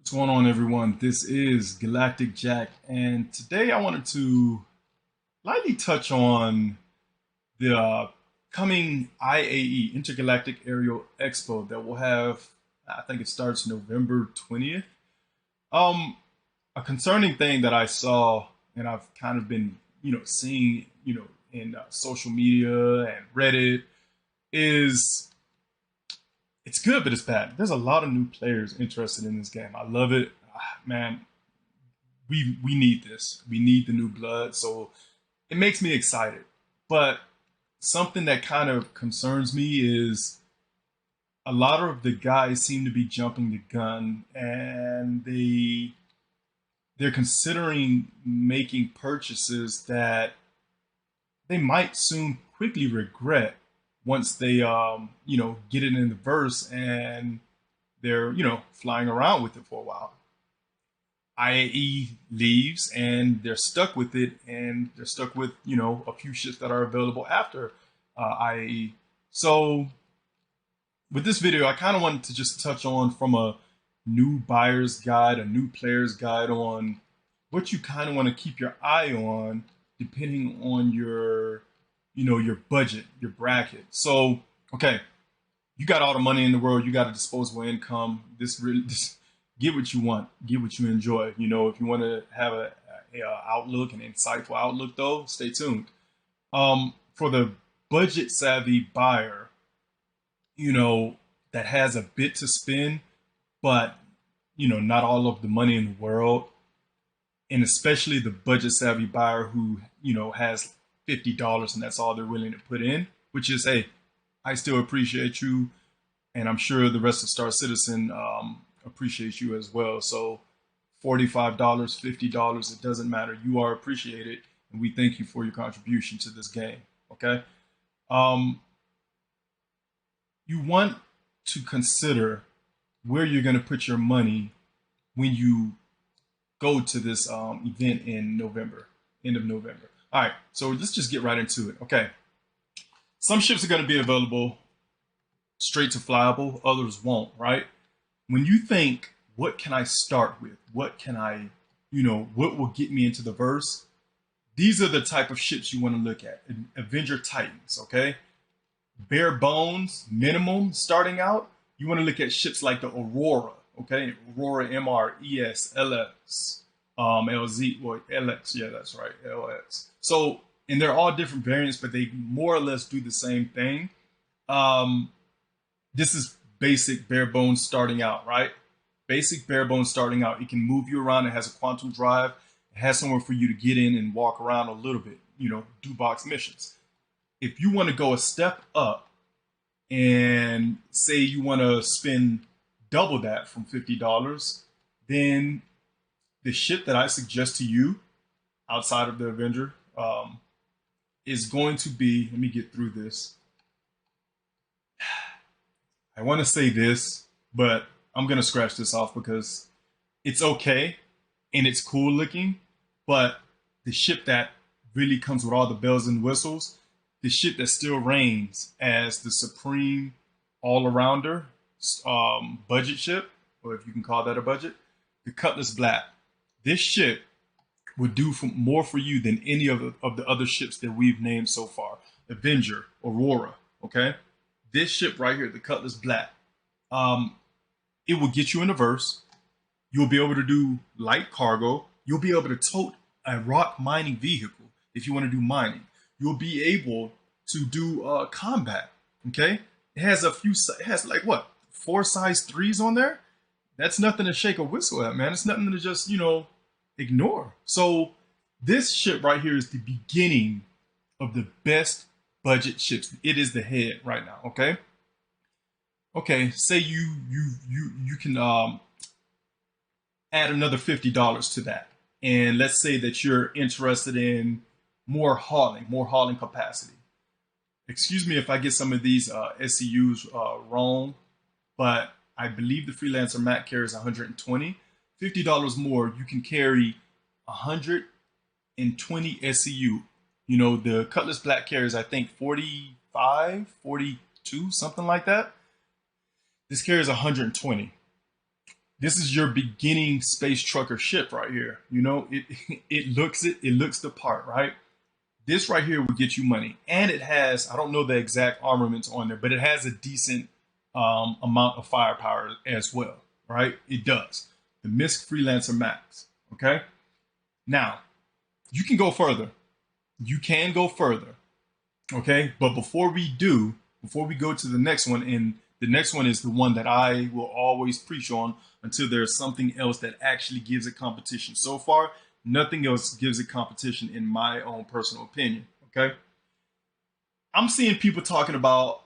What's going on, everyone? This is Galactic Jack, and today I wanted to lightly touch on the coming IAE Intergalactic Aerial Expo that will have, I think it starts November 20th. Um, a concerning thing that I saw, and I've kind of been, seeing, in social media and Reddit, is it's good, but it's bad. There's a lot of new players interested in this game. I love it. Man, we need this. We need the new blood. So it makes me excited. But something that kind of concerns me is a lot of the guys seem to be jumping the gun, and they're considering making purchases that they might soon quickly regret once they get it in the verse and they're flying around with it for a while. IAE leaves and they're stuck with it, and they're stuck with a few ships that are available after IAE. So with this video, I kind of wanted to just touch on from a new buyer's guide, a new player's guide on what you kind of want to keep your eye on depending on your budget, your bracket. So okay, you got all the money in the world, you got a disposable income. This get what you want, get what you enjoy. If you want to have a outlook, an insightful outlook, though, stay tuned. For the budget savvy buyer, that has a bit to spend, but not all of the money in the world, and especially the budget savvy buyer who has $50 and that's all they're willing to put in, which is, hey, I still appreciate you, and I'm sure the rest of Star Citizen appreciates you as well. So $45, $50, it doesn't matter. You are appreciated, and we thank you for your contribution to this game. Okay. Um, you want to consider where you're going to put your money when you go to this event in November, end of November. All right, so let's just get right into it. Okay. Some ships are going to be available straight to flyable, others won't, right? When you think, what can I start with? What can I, what will get me into the verse? These are the type of ships you want to look at. Avenger Titans, okay? Bare bones, minimum starting out. You want to look at ships like the Aurora, okay? Aurora MRES, LX, LZ, well, LX, yeah, that's right, LX. So, and they're all different variants, but they more or less do the same thing. Um, this is basic bare bones starting out, right? Basic bare bones starting out. It can move you around. It has a quantum drive. It has somewhere for you to get in and walk around a little bit, do box missions. If you want to go a step up and say you want to spend double that from $50, then the ship that I suggest to you outside of the Avenger is going to be, let me get through this. I want to say this, but I'm going to scratch this off because it's okay and it's cool looking, but the ship that really comes with all the bells and whistles, the ship that still reigns as the supreme all-arounder budget ship, or if you can call that a budget, the Cutlass Black. This ship would do more for you than any of the other ships that we've named so far. Avenger, Aurora, okay? This ship right here, the Cutlass Black, it will get you in the verse. You'll be able to do light cargo. You'll be able to tote a rock mining vehicle if you want to do mining. You'll be able to do combat. Okay, it has it has like what, 4 size 3s on there. That's nothing to shake a whistle at, man. It's nothing to just ignore. So this ship right here is the beginning of the best budget ships. It is the head right now. Okay. Okay. Say you can add another $50 to that, and let's say that you're interested in more hauling capacity. Excuse me if I get some of these SCUs wrong, but I believe the Freelancer Mac carries 120. $50 more, you can carry 120 SCU. The Cutlass Black carries, I think, 45, 42, something like that. This carries 120. This is your beginning space trucker ship right here. You know, it looks the part, right? This right here will get you money, and it has, I don't know the exact armaments on there, but it has a decent amount of firepower as well, right? It does. The MISC Freelancer Max. Okay. Now you can go further. You can go further. Okay. But before we do, before we go to the next one, and the next one is the one that I will always preach on until there's something else that actually gives it competition. So far, nothing else gives it competition in my own personal opinion. Okay. I'm seeing people talking about,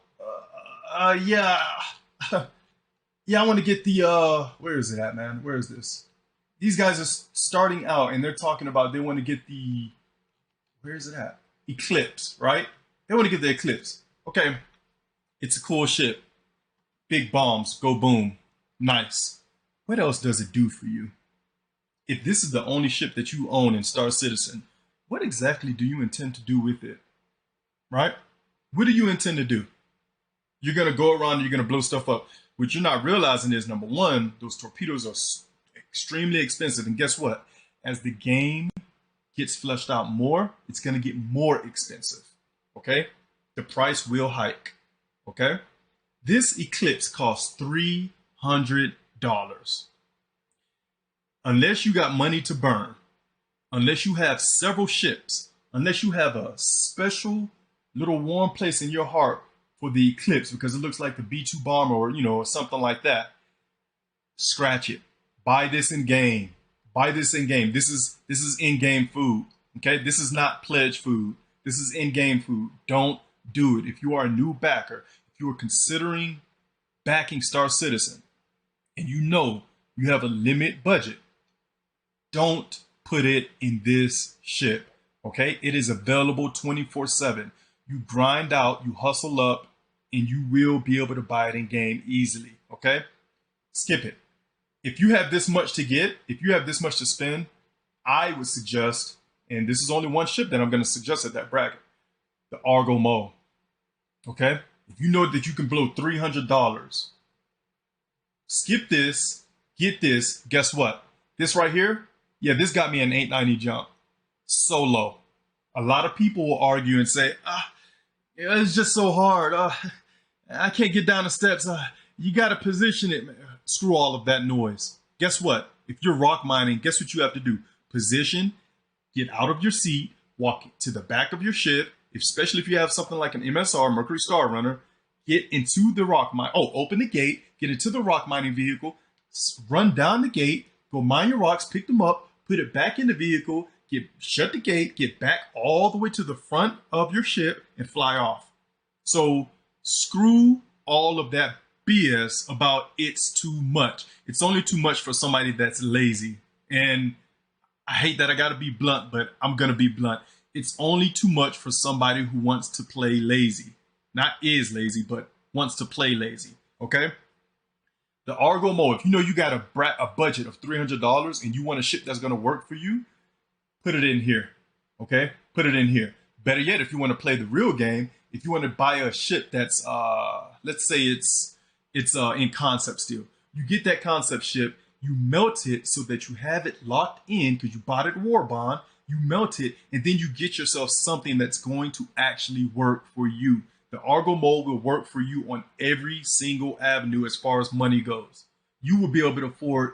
yeah, yeah, I want to get the, where is it at, man? Where is this? These guys are starting out and they're talking about they want to get the, where is it at? Eclipse, right? They want to get the Eclipse. Okay. It's a cool ship. Big bombs, go boom. Nice. What else does it do for you? If this is the only ship that you own in Star Citizen, what exactly do you intend to do with it? Right? What do you intend to do? You're going to go around, you're going to blow stuff up. What you're not realizing is, number one, those torpedoes are extremely expensive. And guess what? As the game gets fleshed out more, it's going to get more expensive. Okay? The price will hike. Okay? This Eclipse costs $300. Unless you got money to burn, unless you have several ships, unless you have a special little warm place in your heart for the Eclipse because it looks like the B-2 bomber or, you know, or something like that, scratch it. Buy this in game. Buy this in game. This is in-game food. Okay? This is not pledge food. This is in-game food. Don't do it. If you are a new backer, if you are considering backing Star Citizen and you know you have a limit budget, don't put it in this ship. Okay? It is available 24/7. You grind out, you hustle up, and you will be able to buy it in game easily. Okay? Skip it. If you have this much to get, if you have this much to spend, I would suggest, and this is only one ship that I'm going to suggest at that bracket, the Argo Mo. Okay? If you know that you can blow $300, skip this, get this. Guess what? This right here, yeah, this got me an 890 jump. So low. A lot of people will argue and say, it's just so hard. I can't get down the steps. You got to position it. Screw all of that noise. Guess what? If you're rock mining, guess what you have to do? Position, get out of your seat, walk to the back of your ship, especially if you have something like an MSR, Mercury Star Runner, get into the rock mine. Oh, open the gate, get into the rock mining vehicle, run down the gate, go mine your rocks, pick them up, put it back in the vehicle, shut the gate, get back all the way to the front of your ship, and fly off. So screw all of that BS about it's too much. It's only too much for somebody that's lazy. And I hate that I got to be blunt, but I'm going to be blunt. It's only too much for somebody who wants to play lazy. Not is lazy, but wants to play lazy. Okay? The Argo Mo, if you know you got a budget of $300 and you want a ship that's going to work for you, put it in here. Okay? Put it in here. Better yet, if you want to play the real game, if you want to buy a ship that's, let's say it's in concept still. You get that concept ship, you melt it so that you have it locked in because you bought it War Bond, you melt it, and then you get yourself something that's going to actually work for you. The Argo Mo will work for you on every single avenue as far as money goes. You will be able to afford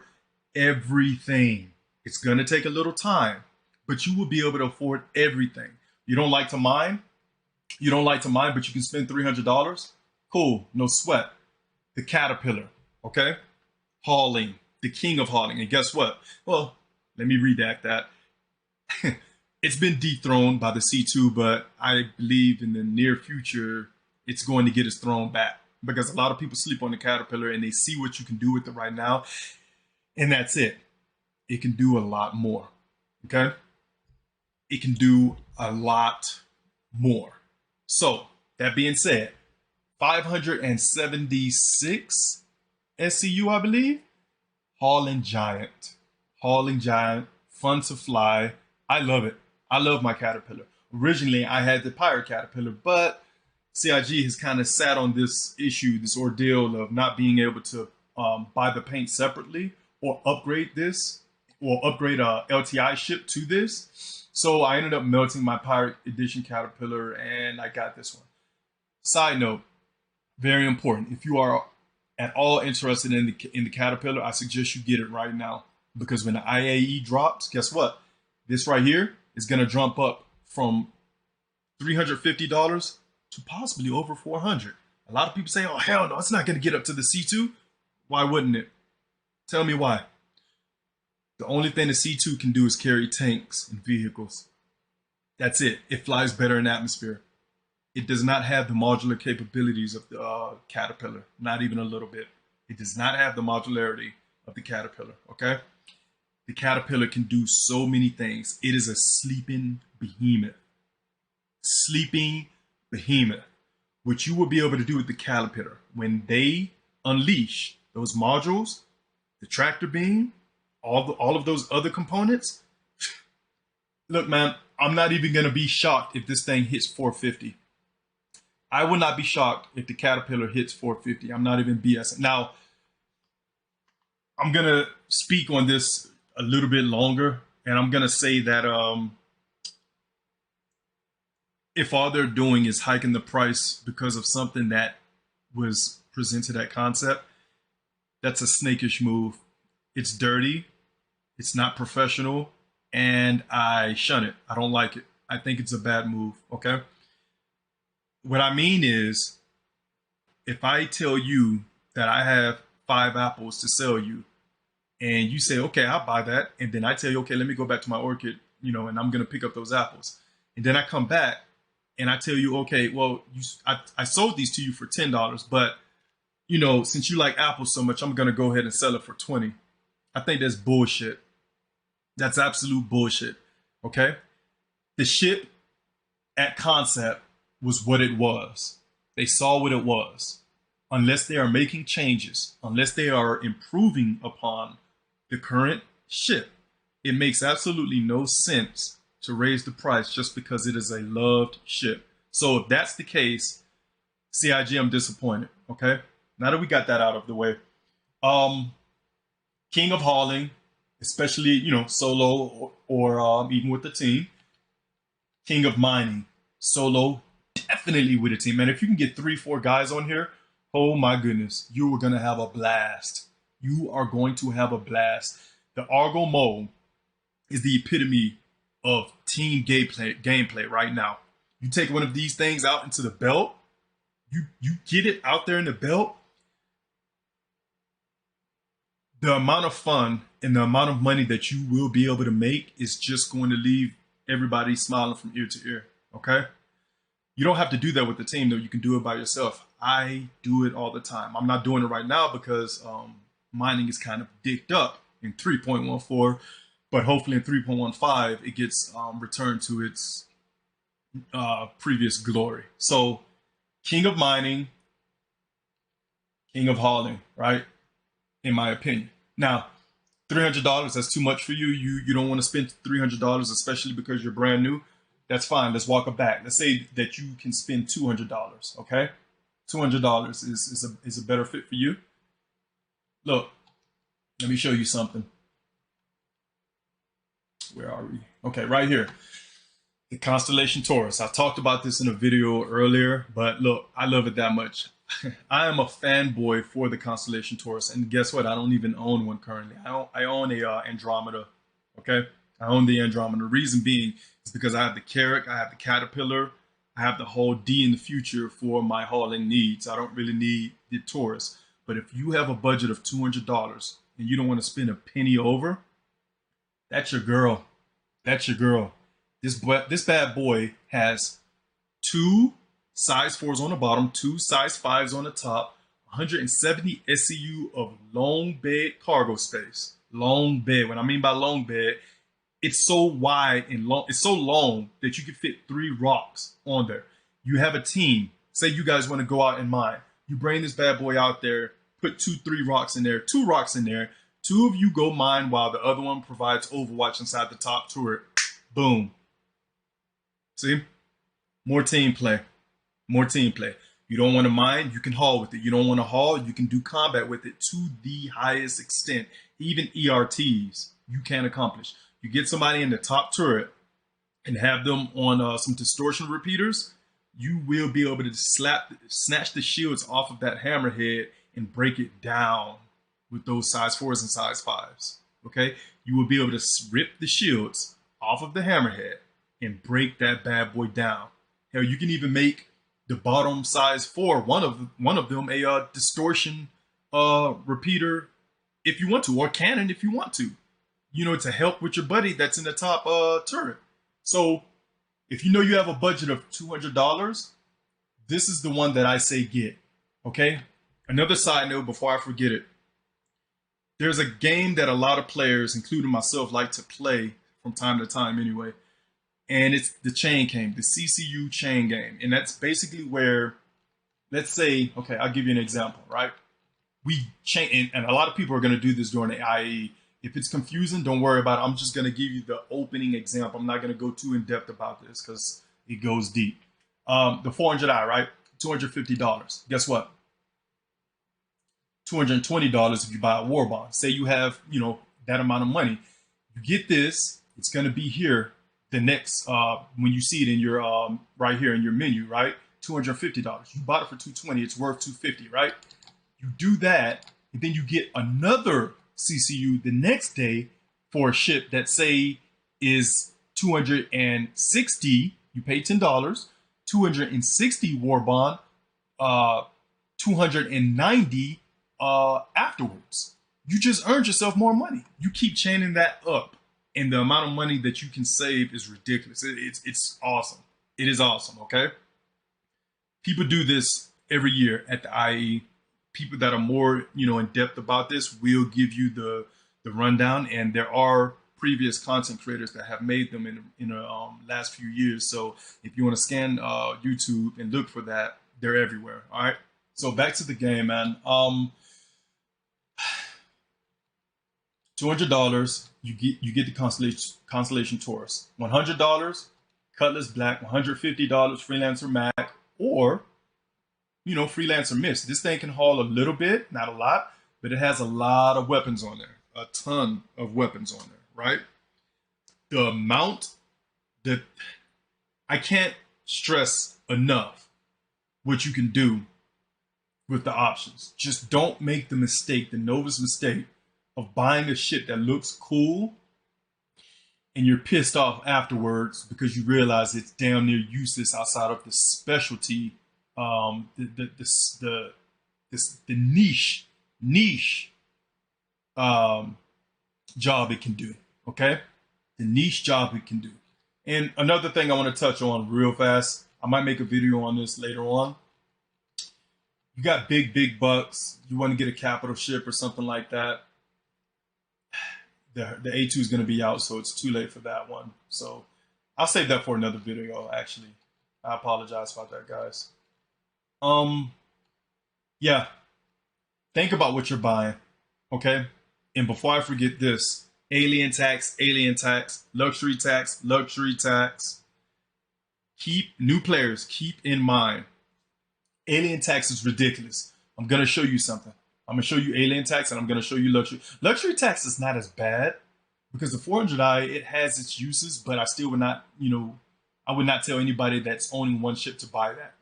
everything. It's going to take a little time, but you will be able to afford everything. You don't like to mine? You don't like to mine, but you can spend $300? Cool, no sweat. The Caterpillar, okay? Hauling, the king of hauling. And guess what? Well, let me redact that. It's been dethroned by the C2, but I believe in the near future, it's going to get its throne back because a lot of people sleep on the Caterpillar and they see what you can do with it right now. And that's it. It can do a lot more, okay? It can do a lot more. So that being said, 576 SCU, I believe. Hauling Giant. Hauling Giant. Fun to fly. I love it. I love my Caterpillar. Originally, I had the Pirate Caterpillar, but CIG has kind of sat on this issue, this ordeal of not being able to buy the paint separately or upgrade this or upgrade a LTI ship to this. So I ended up melting my Pirate Edition Caterpillar and I got this one. Side note, very important. If you are at all interested in the Caterpillar, I suggest you get it right now because when the IAE drops, guess what? This right here is going to jump up from $350 to possibly over $400. A lot of people say, "Oh hell no, it's not going to get up to the C2." Why wouldn't it? Tell me why. The only thing the C2 can do is carry tanks and vehicles. That's it. It flies better in atmosphere. It does not have the modular capabilities of the Caterpillar, not even a little bit. It does not have the modularity of the Caterpillar, okay? The Caterpillar can do so many things. It is a sleeping behemoth. Sleeping behemoth. What you will be able to do with the Caterpillar when they unleash those modules, the tractor beam, all of those other components. Look, man, I'm not even going to be shocked if this thing hits 450. I would not be shocked if the Caterpillar hits 450. I'm not even BSing. Now, I'm going to speak on this a little bit longer, and I'm going to say that if all they're doing is hiking the price because of something that was presented at concept, that's a snakish move. It's dirty. It's not professional, and I shun it. I don't like it. I think it's a bad move, okay? What I mean is, if I tell you that I have 5 apples to sell you, and you say, okay, I'll buy that, and then I tell you, okay, let me go back to my orchard, and I'm going to pick up those apples. And then I come back, and I tell you, okay, well, I sold these to you for $10, but, since you like apples so much, I'm going to go ahead and sell it for $20. I think that's bullshit. That's absolute bullshit, okay? The ship at concept was what it was. They saw what it was. Unless they are making changes, unless they are improving upon the current ship, it makes absolutely no sense to raise the price just because it is a loved ship. So if that's the case, CIG, I'm disappointed, okay? Now that we got that out of the way, king of hauling, especially, solo or even with the team. King of mining, solo, definitely with a team. And if you can get 3-4 guys on here, oh my goodness, you are going to have a blast. You are going to have a blast. The Argo Mole is the epitome of team gameplay right now. You take one of these things out into the belt, you get it out there in the belt, the amount of fun and the amount of money that you will be able to make is just going to leave everybody smiling from ear to ear, okay? You don't have to do that with the team, though. You can do it by yourself. I do it all the time. I'm not doing it right now because mining is kind of dicked up in 3.14, but hopefully in 3.15, it gets returned to its previous glory. So, king of mining, king of hauling, right? In my opinion. Now, $300, that's too much for you. You don't want to spend $300, especially because you're brand new. That's fine. Let's walk it back. Let's say that you can spend $200, okay? $200 is a better fit for you. Look, let me show you something. Where are we? Okay, right here. The Constellation Taurus. I talked about this in a video earlier, but look, I love it that much. I am a fanboy for the Constellation Taurus, and guess what? I don't even own one currently. I own a Andromeda, okay? I own the Andromeda. The reason being is because I have the Carrack, I have the Caterpillar, I have the whole D in the future for my hauling needs. I don't really need the Taurus. But if you have a budget of $200 and you don't want to spend a penny over, that's your girl. That's your girl. This bad boy has 2 size 4s on the bottom, 2 size 5s on the top, 170 SCU of long bed cargo space. Long bed. What I mean by long bed, it's so wide and long. It's so long that you can fit 3 rocks on there. You have a team. Say you guys want to go out and mine. You bring this bad boy out there, put 2-3 rocks in there, 2 rocks in there. 2 of you go mine while the other one provides overwatch inside the top turret. Boom. See? More team play. More team play. You don't want to mine, you can haul with it. You don't want to haul, you can do combat with it to the highest extent. even ERTs, you can accomplish. You get somebody in the top turret and have them on some distortion repeaters, you will be able to snatch the shields off of that hammerhead and break it down with those size 4s and size 5s. Okay, you will be able to rip the shields off of the hammerhead and break that bad boy down. Hell, you can even make the bottom size 4, one of them, a distortion repeater if you want to, or cannon if you want to, to help with your buddy that's in the top turret. So if you know you have a budget of $200, this is the one that I say get. Okay. Another side note before I forget it. There's a game that a lot of players, including myself, like to play from time to time anyway. And it's the chain game, the CCU chain game. And that's basically where, let's say, okay, I'll give you an example, right? We chain, and a lot of people are going to do this during the IAE. If it's confusing, don't worry about it. I'm just going to give you the opening example. I'm not going to go too in depth about this because it goes deep. The 400i, right? $250. Guess what? $220 if you buy a war bond. Say you have, that amount of money. You get this, it's going to be here the next, when you see it in your, right here in your menu, right? $250. You bought it for $220, it's worth $250, right? You do that, and then you get another CCU the next day for a ship that say is 260, you pay $10, 260 war bond, 290 afterwards. You just earned yourself more money. You keep chaining that up, and the amount of money that you can save is ridiculous. It's awesome. It is awesome. Okay. People do this every year at the IAE. People that are more, in depth about this will give you the rundown, and there are previous content creators that have made them in the last few years. So if you want to scan YouTube and look for that, they're everywhere. All right. So back to the game, man. $200, you get the Constellation Taurus. $100, Cutlass Black. $150, Freelancer Mag, or Freelancer Mist. This thing can haul a little bit, not a lot, but it has a lot of weapons on there, a ton of weapons on there, right? The amount that I can't stress enough what you can do with the options. Just don't make the mistake, the novice mistake, of buying a ship that looks cool and you're pissed off afterwards because you realize it's damn near useless outside of the specialty, the niche job it can do. Okay, the niche job it can do. And another thing I want to touch on real fast, I might make a video on this later on. You got big bucks. You want to get a capital ship or something like that. The A2 is going to be out, so it's too late for that one. So I'll save that for another video, actually. I apologize about that, guys. Yeah. Think about what you're buying, okay? And before I forget this, alien tax, luxury tax. New players, keep in mind, alien tax is ridiculous. I'm going to show you something. I'm going to show you alien tax, and I'm going to show you luxury. Luxury tax is not as bad because the 400i, it has its uses, but I still would not, I would not tell anybody that's owning one ship to buy that.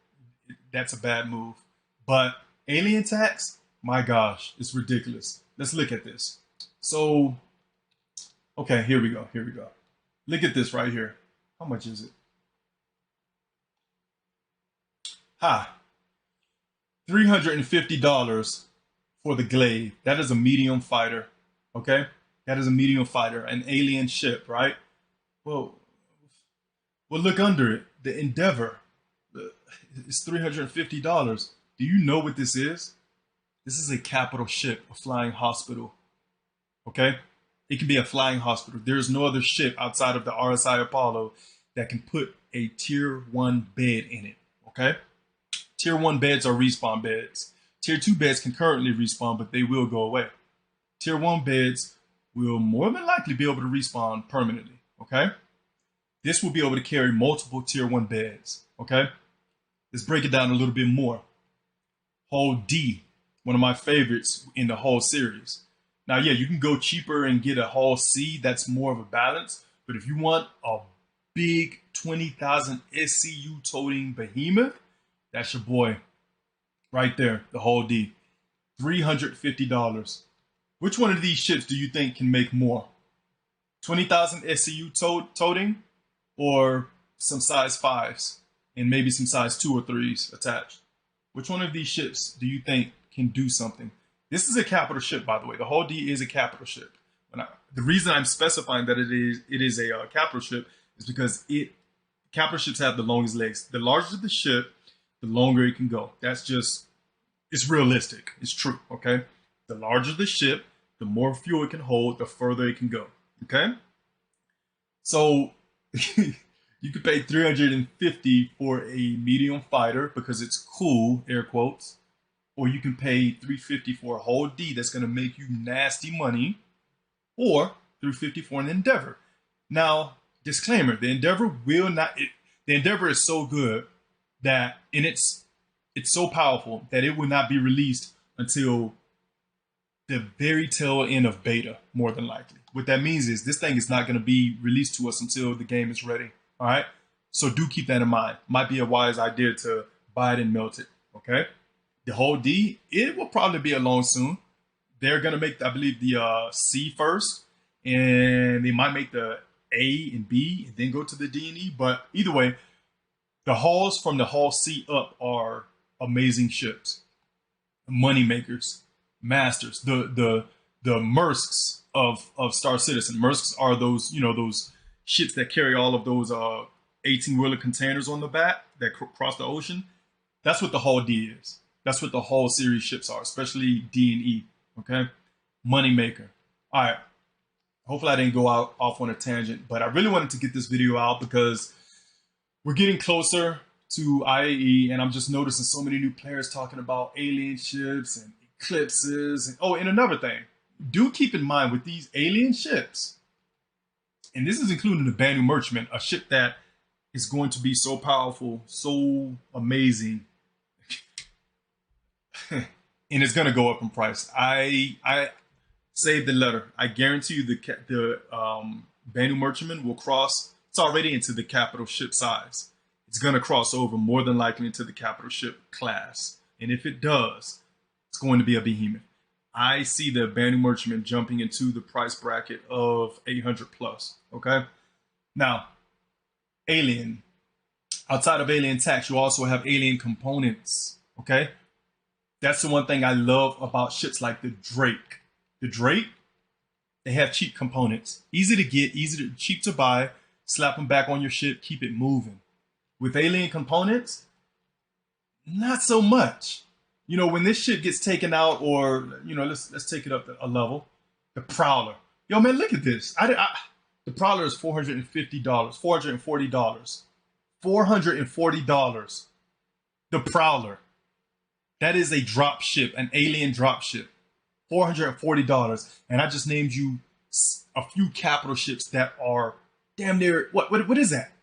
That's a bad move. But alien tax, my gosh, it's ridiculous. Let's look at this. So, okay, here we go. Look at this right here. How much is it? $350 for the Glade. That is a medium fighter, okay? That is a medium fighter, an alien ship, right? Well, look under it. The Endeavor is $350. Do you know what this is? This is a capital ship, a flying hospital, okay? It can be a flying hospital. There is no other ship outside of the RSI Apollo that can put a tier 1 bed in it, okay? Tier 1 beds are respawn beds. Tier 2 beds can currently respawn, but they will go away. Tier 1 beds will more than likely be able to respawn permanently, okay? This will be able to carry multiple Tier 1 beds, okay? Let's break it down a little bit more. Hull D, one of my favorites in the whole series. Now, yeah, you can go cheaper and get a Hall C. That's more of a balance. But if you want a big 20,000 SCU toting behemoth, that's your boy right there, the Hall D. $350. Which one of these ships do you think can make more? 20,000 SCU toting or some size 5s and maybe some size 2 or 3s attached? Which one of these ships do you think can do something? This is a capital ship, by the way. The Hull D is a capital ship. The reason I'm specifying that it is a capital ship is because capital ships have the longest legs. The larger the ship, the longer it can go. That's just, it's realistic. It's true, okay? The larger the ship, the more fuel it can hold, the further it can go, okay? So you could pay 350 for a medium fighter because it's cool, air quotes, or you can pay 350 for a Hull D that's going to make you nasty money, or 350 for an Endeavor. Now, disclaimer: the Endeavor will not. The Endeavor is so good that, and it's so powerful that it will not be released until the very tail end of beta, more than likely. What that means is this thing is not going to be released to us until the game is ready. All right. So do keep that in mind. Might be a wise idea to buy it and melt it. Okay. The Hull D, it will probably be alone soon. They're going to make, I believe, the C first, and they might make the A and B and then go to the D and E. But either way, the hulls from the Hull C up are amazing ships, money makers, masters. The Mercs of Star Citizen. Mercs are those, those ships that carry all of those 18-wheeler containers on the back that cross the ocean. That's what the Hull D is. That's what the Hull series ships are, especially D and E. Okay, money maker. All right. Hopefully I didn't go off on a tangent, but I really wanted to get this video out because we're getting closer to IAE, and I'm just noticing so many new players talking about alien ships and eclipses. And another thing, do keep in mind with these alien ships, and this is including the Banu Merchantman, a ship that is going to be so powerful, so amazing, and it's going to go up in price. I saved the letter. I guarantee you the Banu Merchantman will cross. It's already into the capital ship size. It's going to cross over more than likely into the capital ship class. And if it does, it's going to be a behemoth. I see the Banu Merchantman jumping into the price bracket of 800 plus. Okay. Now, alien. Outside of alien tax, you also have alien components. Okay. That's the one thing I love about ships like the Drake. The Drake, they have cheap components. Easy to get, cheap to buy. Slap them back on your ship, keep it moving. With alien components, not so much. When this ship gets taken out, or let's take it up a level. The Prowler, yo man, look at this. The Prowler is $450, $440, $440. The Prowler, that is a drop ship, an alien drop ship. $440, and I just named you a few capital ships that are damn near what is that?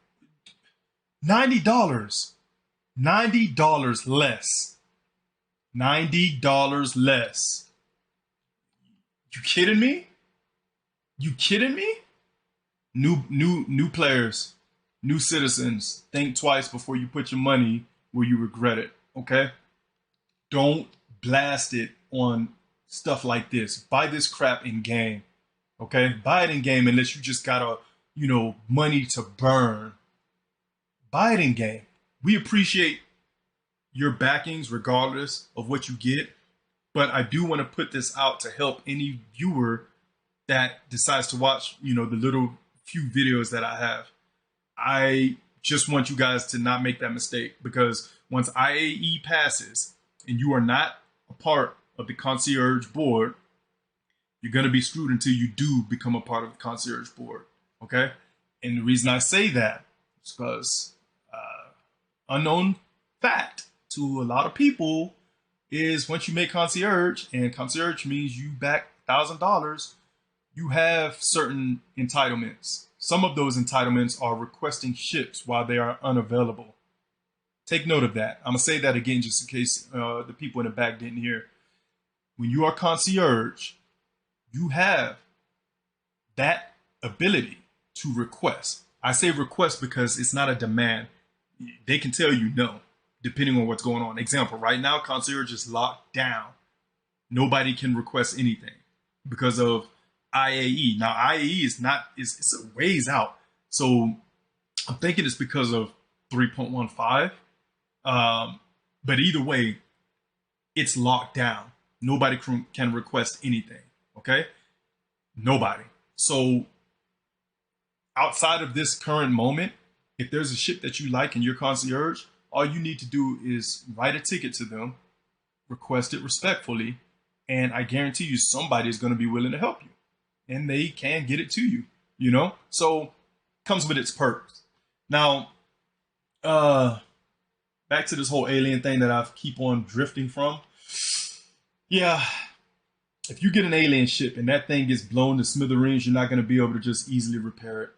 $90. $90 less. $90 less. You kidding me? You kidding me? New players, new citizens, think twice before you put your money where you regret it. Okay? Don't blast it on stuff like this. Buy this crap in game. Okay? Buy it in game unless you just got money to burn. Buy it in game. We appreciate your backings regardless of what you get, but I do want to put this out to help any viewer that decides to watch, the little few videos that I have. I just want you guys to not make that mistake, because once IAE passes and you are not a part of the concierge board, you're going to be screwed until you do become a part of the concierge board. Okay? And the reason I say that is because unknown fact to a lot of people is once you make concierge, and concierge means you back $1,000, you have certain entitlements. Some of those entitlements are requesting ships while they are unavailable. Take note of that. I'm going to say that again just in case the people in the back didn't hear. When you are concierge, you have that ability to request. I say request because it's not a demand. They can tell you no, depending on what's going on. Example, right now, concierge is locked down. Nobody can request anything because of IAE. Now, IAE is not, it's a ways out. So I'm thinking it's because of 3.15. Um, but either way, it's locked down. Nobody can request anything. Okay? Nobody. So outside of this current moment, if there's a ship that you like and you're concierge, all you need to do is write a ticket to them, request it respectfully, and I guarantee you somebody is going to be willing to help you. And they can get it to you, you know? So comes with its perks. Now, uh back to this whole alien thing that I keep on drifting from. Yeah, if you get an alien ship and that thing gets blown to smithereens, you're not going to be able to just easily repair it.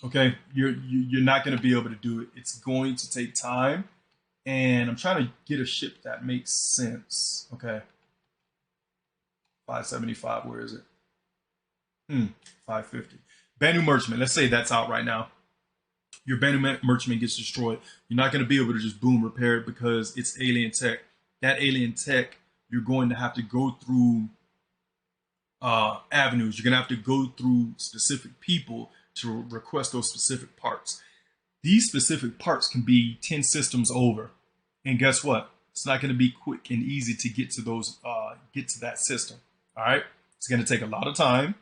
Okay, you're not going to be able to do it. It's going to take time, and I'm trying to get a ship that makes sense. Okay, 575. Where is it? 550. Banu Merchantman. Let's say that's out right now. Your Banu Merchantman gets destroyed. You're not going to be able to just boom repair it because it's alien tech. That alien tech, you're going to have to go through avenues. You're going to have to go through specific people to request those specific parts. These specific parts can be 10 systems over. And guess what? It's not going to be quick and easy to get to those, get to that system. All right. It's going to take a lot of time.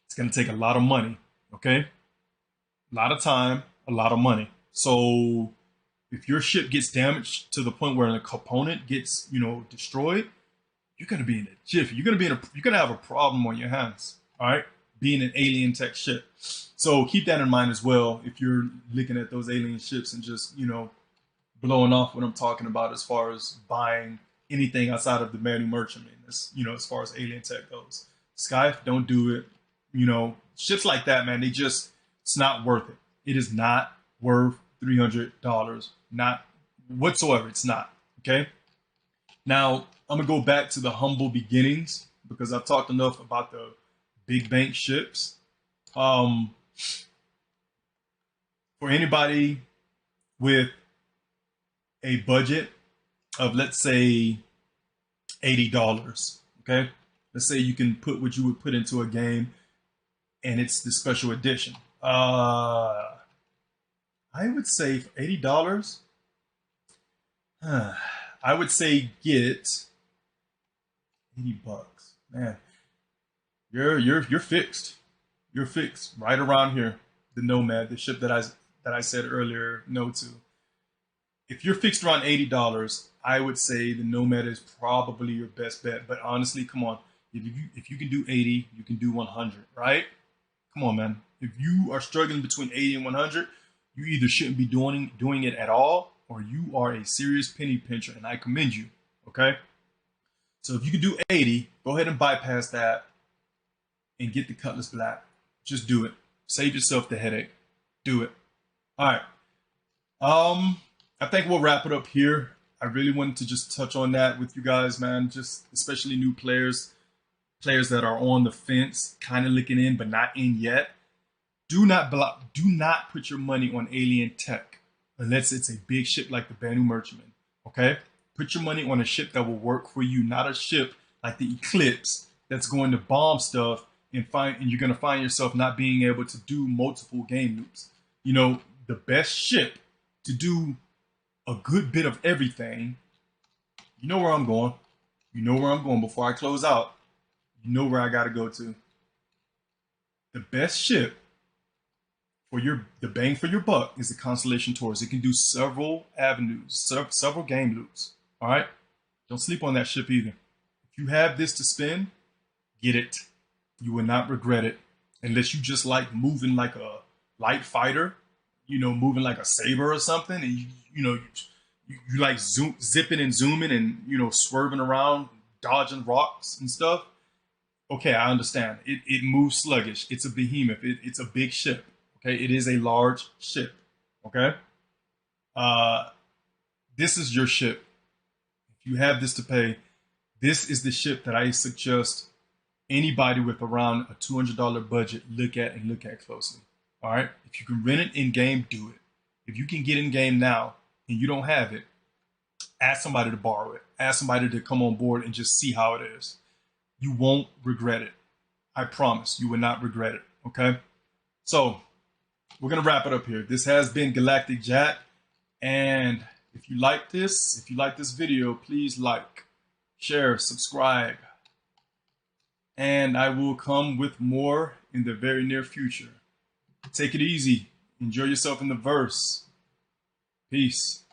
It's going to take a lot of money. Okay. A lot of time, a lot of money. So if your ship gets damaged to the point where a component gets, destroyed, you're going to be in a jiffy. You're going to have a problem on your hands. All right. Being an alien tech ship. So keep that in mind as well if you're looking at those alien ships and just, blowing off what I'm talking about as far as buying anything outside of the Banu Merchantman, as far as alien tech goes. Sky, don't do it. Ships like that, man, it's not worth it. It is not worth $300. Not whatsoever. It's not. Okay. Now, I'm going to go back to the humble beginnings because I've talked enough about the big bank ships. For anybody with a budget of, let's say, $80, okay? Let's say you can put what you would put into a game and it's the special edition. I would say for $80, I would say get $80. Man, you're fixed. You're fixed right around here. The Nomad, the ship that I said earlier no to. If you're fixed around $80, I would say the Nomad is probably your best bet. But honestly, come on, if you can do 80, you can do 100, right? Come on, man. If you are struggling between 80 and 100, you either shouldn't be doing it at all, or you are a serious penny pincher, and I commend you. Okay. So if you can do 80, go ahead and bypass that and get the Cutlass Black. Just do it. Save yourself the headache. Do it. All right. I think we'll wrap it up here. I really wanted to just touch on that with you guys, man. Just especially new players that are on the fence, kind of looking in, but not in yet. Do not put your money on alien tech unless it's a big ship like the Banu Merchantman. Okay? Put your money on a ship that will work for you, not a ship like the Eclipse that's going to bomb stuff and you're going to find yourself not being able to do multiple game loops. The best ship to do a good bit of everything. You know where I'm going. You know where I'm going before I close out. You know where I got to go to. The best ship for the bang for your buck is the Constellation Taurus. It can do several avenues, several game loops. All right? Don't sleep on that ship either. If you have this to spend, get it. You will not regret it unless you just like moving like a light fighter, moving like a saber or something, and you like zipping and zooming and swerving around, dodging rocks and stuff. Okay, I understand. It moves sluggish. It's a behemoth. It's a big ship. Okay, it is a large ship. Okay, this is your ship. If you have this to pay, this is the ship that I suggest anybody with around a $200 budget look at closely. All right. If you can rent it in game, do it. If you can get in game now and you don't have it, ask somebody to borrow it. Ask somebody to come on board and just see how it is. You won't regret it. I promise you will not regret it. Okay. So we're going to wrap it up here. This has been Galactic Jack. And if you like this video, please like, share, subscribe. And I will come with more in the very near future. Take it easy. Enjoy yourself in the verse. Peace.